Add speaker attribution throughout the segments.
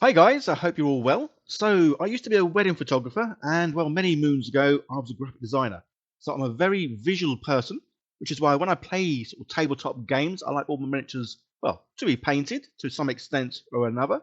Speaker 1: Hi guys, I hope you're all well. So, I used to be a wedding photographer, and well, many moons ago, I was a graphic designer. So, I'm a very visual person, which is why when I play sort of tabletop games, I like all my miniatures, well, to be painted to some extent or another.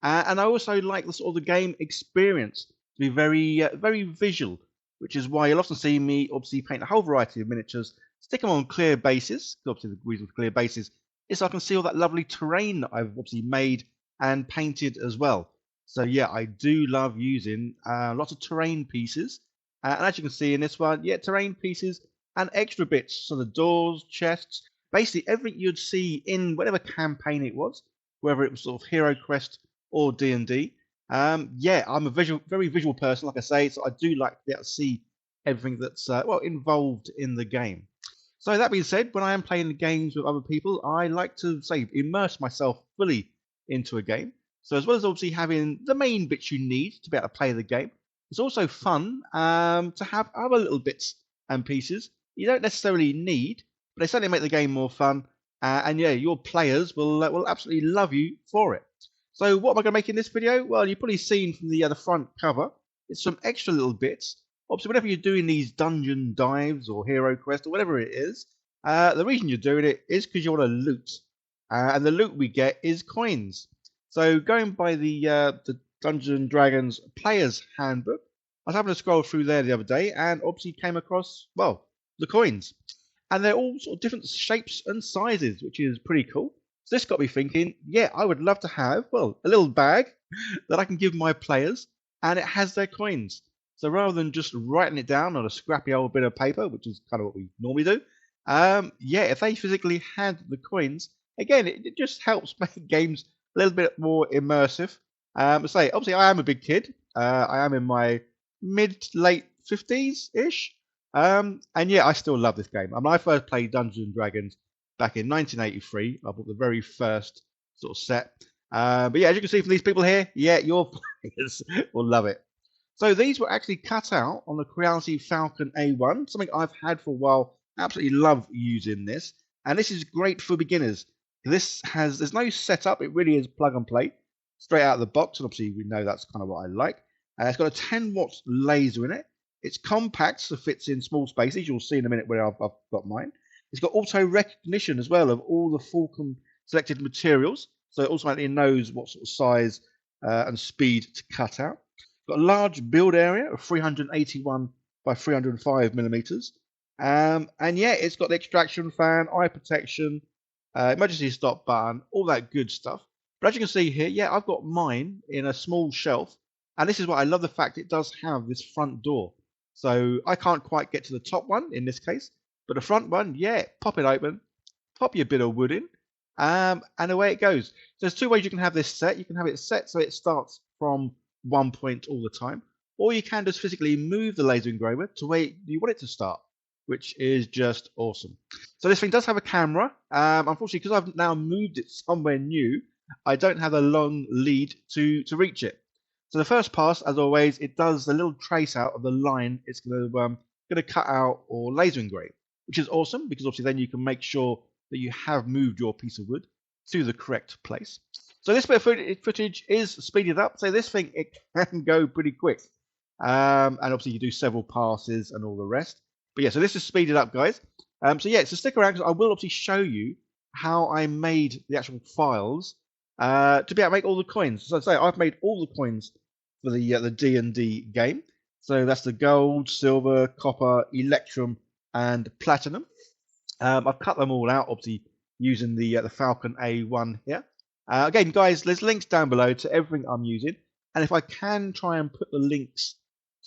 Speaker 1: And I also like the sort of the game experience to be very visual, which is why you'll often see me obviously paint a whole variety of miniatures, stick them on clear bases. Obviously, the reason for clear bases is so I can see all that lovely terrain that I've obviously made and painted as well. So yeah, I do love using lots of terrain pieces. And as you can see in this one, yeah, terrain pieces and extra bits. So the doors, chests, basically everything you'd see in whatever campaign it was, whether it was sort of Hero Quest or D&D. Yeah, I'm a very visual person, like I say, so I do like to be able to see everything that's well involved in the game. So that being said, when I am playing the games with other people, I like to say immerse myself fully into a game. So as well as obviously having the main bits you need to be able to play the game, it's also fun to have other little bits and pieces you don't necessarily need, but they certainly make the game more fun. And yeah, your players will absolutely love you for it. So what am I going to make in this video? Well, you've probably seen from the front cover, it's some extra little bits. Obviously, whenever you're doing these dungeon dives or hero quest or whatever it is, the reason you're doing it is because you want to loot, and the loot we get is coins. So going by the Dungeons and Dragons Player's Handbook, I was having to scroll through there the other day, and obviously came across well the coins, and they're all sort of different shapes and sizes, which is pretty cool. So this got me thinking, yeah, I would love to have well a little bag that I can give my players, and it has their coins. So rather than just writing it down on a scrappy old bit of paper, which is kind of what we normally do, yeah, if they physically had the coins, again, it just helps make games a little bit more immersive. Say, obviously, I am a big kid. I am in my mid late 50s ish. And yeah, I still love this game. I mean, I first played Dungeons and Dragons back in 1983. I bought the very first sort of set. But yeah, as you can see from these people here, yeah, your players will love it. So these were actually cut out on the Creality Falcon A1, something I've had for a while. Absolutely love using this, and this is great for beginners. There's no setup; it really is plug and play, straight out of the box. And obviously, we know that's kind of what I like. It's got a 10 watts laser in it. It's compact, so fits in small spaces. You'll see in a minute where I've got mine. It's got auto recognition as well of all the Falcon selected materials, so it automatically knows what sort of size and speed to cut out. Got a large build area of 381 by 305 millimeters. And yeah, it's got the extraction fan, eye protection, emergency stop button, all that good stuff. But as you can see here, yeah, I've got mine in a small shelf. And this is what I love the fact it does have this front door. So I can't quite get to the top one in this case, but the front one, yeah, pop it open, pop your bit of wood in, and away it goes. So there's two ways you can have this set. You can have it set so it starts from one point all the time, or you can just physically move the laser engraver to where you want it to start, which is just awesome. So this thing does have a camera. Unfortunately, because I've now moved it somewhere new, I don't have a long lead to reach it. So the first pass, as always, it does a little trace out of the line it's going to cut out or laser engrave, which is awesome because obviously then you can make sure that you have moved your piece of wood to the correct place. So this bit of footage is speeded up. So this thing, it can go pretty quick. And obviously you do several passes and all the rest. But yeah, so this is speeded up, guys. So yeah, so stick around because I will obviously show you how I made the actual files to be able to make all the coins. So I say I've made all the coins for the D&D game. So that's the gold, silver, copper, electrum, and platinum. I've cut them all out, obviously using the Falcon A1 here. Again, guys, there's links down below to everything I'm using, and if I can try and put the links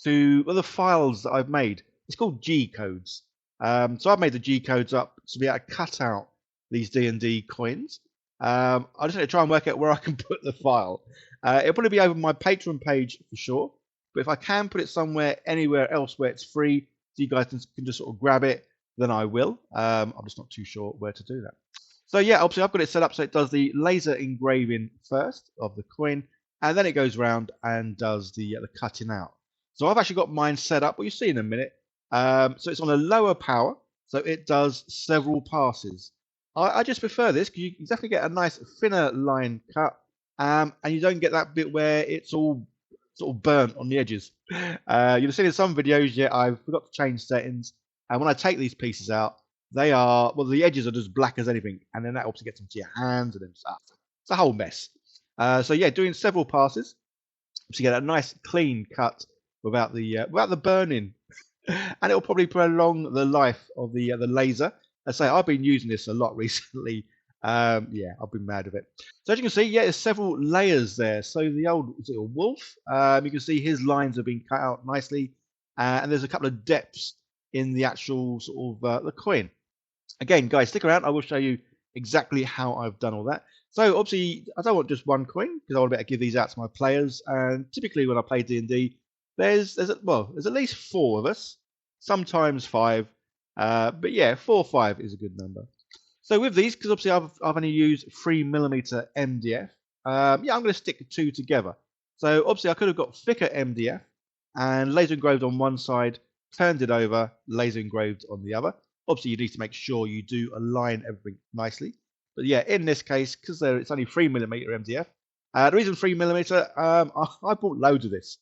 Speaker 1: to the files that I've made, it's called G codes. So I've made the G codes up to be able to cut out these D&D coins. I just need to try and work out where I can put the file. It'll probably be over my Patreon page for sure, but if I can put it somewhere anywhere else where it's free, so you guys can just sort of grab it, then I will. I'm just not too sure where to do that. So yeah, obviously I've got it set up so it does the laser engraving first of the coin, and then it goes around and does the cutting out. So I've actually got mine set up, what you see in a minute. So it's on a lower power, so it does several passes. I just prefer this because you can definitely get a nice thinner line cut, and you don't get that bit where it's all sort of burnt on the edges. You'll see in some videos, yeah, I forgot to change settings, and when I take these pieces out, they are, well, the edges are just black as anything, and then that obviously gets into your hands and then stuff. It's a whole mess. So yeah, doing several passes to get a nice clean cut without the burning, and it'll probably prolong the life of the laser. I say I've been using this a lot recently. Yeah, I've been mad with it. So as you can see, yeah, there's several layers there. So the old, is it a wolf? You can see his lines have been cut out nicely, and there's a couple of depths in the actual sort of the coin. Again, guys, stick around. I will show you exactly how I've done all that. So obviously, I don't want just one coin because I want to be able to give these out to my players. And typically, when I play D&D, there's at least 4 of us, sometimes 5. But yeah, 4 or 5 is a good number. So with these, because obviously I've only used 3mm MDF, yeah, I'm going to stick 2 together. So obviously I could have got thicker MDF and laser engraved on one side, turned it over, laser engraved on the other. Obviously you need to make sure you do align everything nicely. But yeah, in this case, because it's only 3mm MDF, the reason 3mm, I bought loads of this.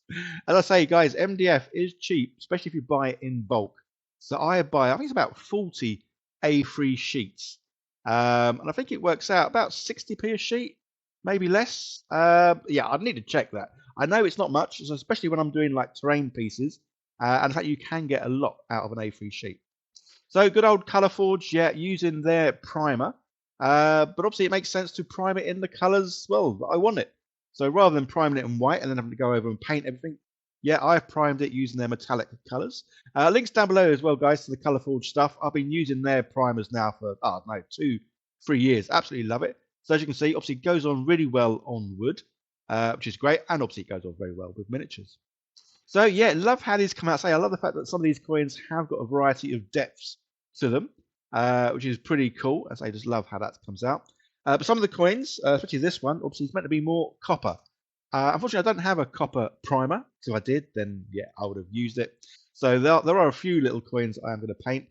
Speaker 1: As I say, guys, MDF is cheap, especially if you buy it in bulk. So I think it's about 40 A3 sheets. And I think it works out about 60p a sheet, maybe less. Yeah, I'd need to check that. I know it's not much, especially when I'm doing like terrain pieces. And in fact, you can get a lot out of an A3 sheet. So good old Colourforge, yeah, using their primer. But obviously it makes sense to prime it in the colours, well, that I want it. So rather than priming it in white and then having to go over and paint everything, yeah, I've primed it using their metallic colours. Links down below as well, guys, to the Colourforge stuff. I've been using their primers now for, 2-3 years. Absolutely love it. So as you can see, obviously it goes on really well on wood, which is great. And obviously it goes on very well with miniatures. So yeah, love how these come out. I love the fact that some of these coins have got a variety of depths to them, which is pretty cool. As I just love how that comes out. But some of the coins, especially this one, obviously it's meant to be more copper. Unfortunately, I don't have a copper primer. So if I did, then yeah, I would have used it. So there are a few little coins I am going to paint.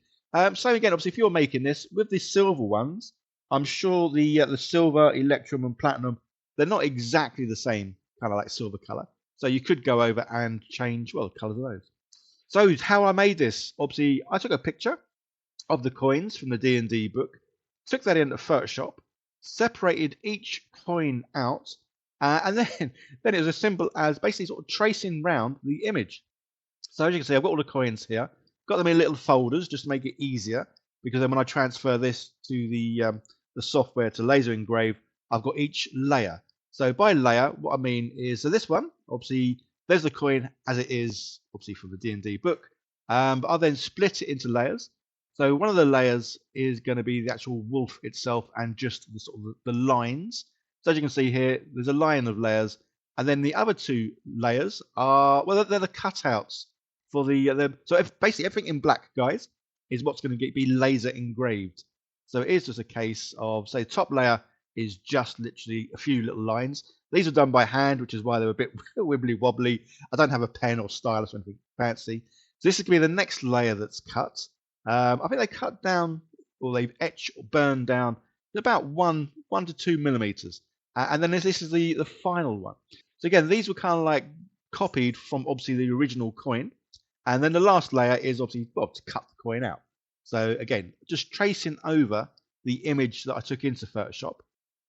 Speaker 1: So again, obviously, if you're making this with the silver ones, I'm sure the silver, electrum, and platinum, they're not exactly the same kind of like silver color. So you could go over and change, well, the colors of those. So how I made this, obviously, I took a picture of the coins from the D&D book, took that into Photoshop, separated each coin out, and then it was as simple as basically sort of tracing round the image. So as you can see, I've got all the coins here, got them in little folders just to make it easier, because then when I transfer this to the software to laser engrave, I've got each layer. So by layer, what I mean is, so this one, obviously, there's the coin as it is, obviously from the D&D book, but I'll then split it into layers. So one of the layers is going to be the actual wolf itself and just the sort of the lines. So as you can see here, there's a line of layers, and then the other 2 layers are, well, they're the cutouts for basically everything in black, guys, is what's going to be laser engraved. So it is just a case of, say, the top layer is just literally a few little lines. These are done by hand, which is why they're a bit wibbly wobbly. I don't have a pen or stylus or anything fancy. So this is going to be the next layer that's cut. I think they cut down, or they've etched or burned down about 1 to 2 millimeters. And then this is the final one. So again, these were kind of like copied from obviously the original coin. And then the last layer is obviously to cut the coin out. So again, just tracing over the image that I took into Photoshop.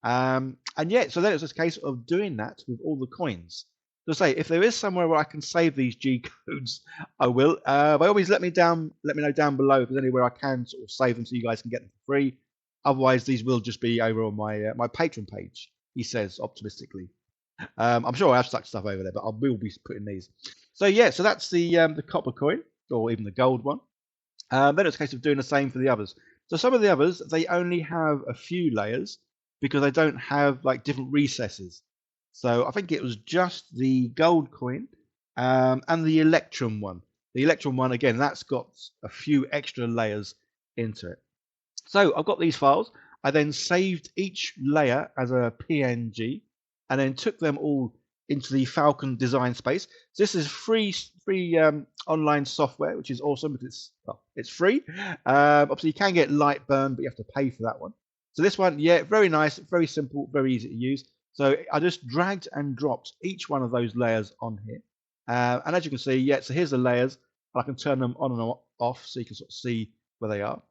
Speaker 1: And yeah, so then it's just a case of doing that with all the coins. So say, if there is somewhere where I can save these G codes, I will. By all means, let me know down below if there's anywhere I can sort of save them so you guys can get them for free. Otherwise, these will just be over on my my Patreon page, he says optimistically. I'm sure I have stuck stuff over there, but I will be putting these. So yeah, so that's the copper coin, or even the gold one. Then it's a case of doing the same for the others. So some of the others, they only have a few layers because they don't have like different recesses. So I think it was just the gold coin and the electrum one. The electrum one, again, that's got a few extra layers into it. So I've got these files. I then saved each layer as a PNG and then took them all into the Falcon design space. So this is free online software, which is awesome because it's free. Obviously, you can get Lightburn, but you have to pay for that one. So this one, yeah, very nice, very simple, very easy to use. So I just dragged and dropped each one of those layers on here. And as you can see, yeah, so here's the layers. I can turn them on and off so you can sort of see where they are.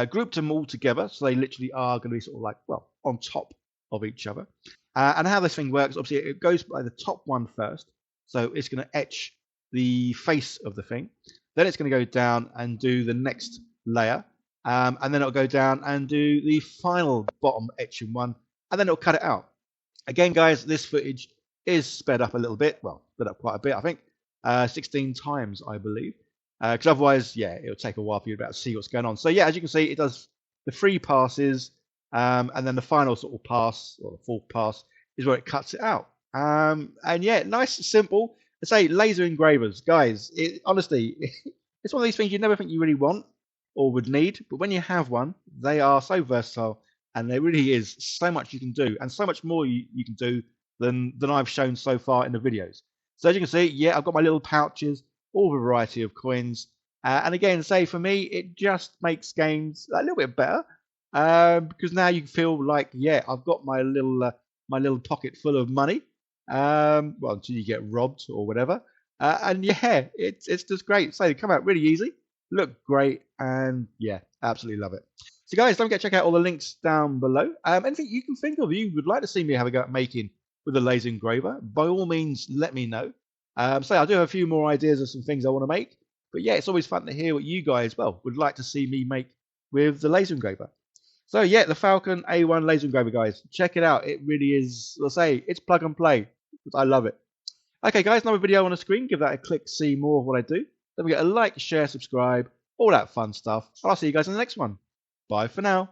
Speaker 1: Grouped them all together, so they literally are going to be sort of like, well, on top of each other. And how this thing works, obviously, it goes by the top one first. So it's going to etch the face of the thing. Then it's going to go down and do the next layer. And then it'll go down and do the final bottom etching one. And then it'll cut it out. Again, guys, this footage is sped up a little bit. Well, sped up quite a bit, I think. 16 times, I believe. Because otherwise, yeah, it'll take a while for you to be able to see what's going on. So, yeah, as you can see, it does the 3 passes. And then the final sort of pass, or the 4th pass, is where it cuts it out. And yeah, nice, simple. I say laser engravers, guys. Honestly, it's one of these things you never think you really want or would need, but when you have one, they are so versatile, and there really is so much you can do, and so much more you can do than I've shown so far in the videos. So as you can see, yeah, I've got my little pouches, all variety of coins, and again, say for me, it just makes games a little bit better, because now you feel like, yeah, I've got my little pocket full of money. Well, until you get robbed or whatever. And yeah, it's just great. So they come out really easy, look great, and yeah, absolutely love it. So guys, don't forget to check out all the links down below. Anything you can think of you would like to see me have a go at making with a laser engraver, by all means, let me know. So I do have a few more ideas of some things I want to make. But yeah, it's always fun to hear what you guys, well, would like to see me make with the laser engraver. So yeah, the Falcon A1 laser engraver, guys. Check it out. It really is, I'll say, it's plug and play. I love it. Okay, guys, another video on the screen. Give that a click to see more of what I do. Don't forget to like, share, subscribe, all that fun stuff. I'll see you guys in the next one. Bye for now.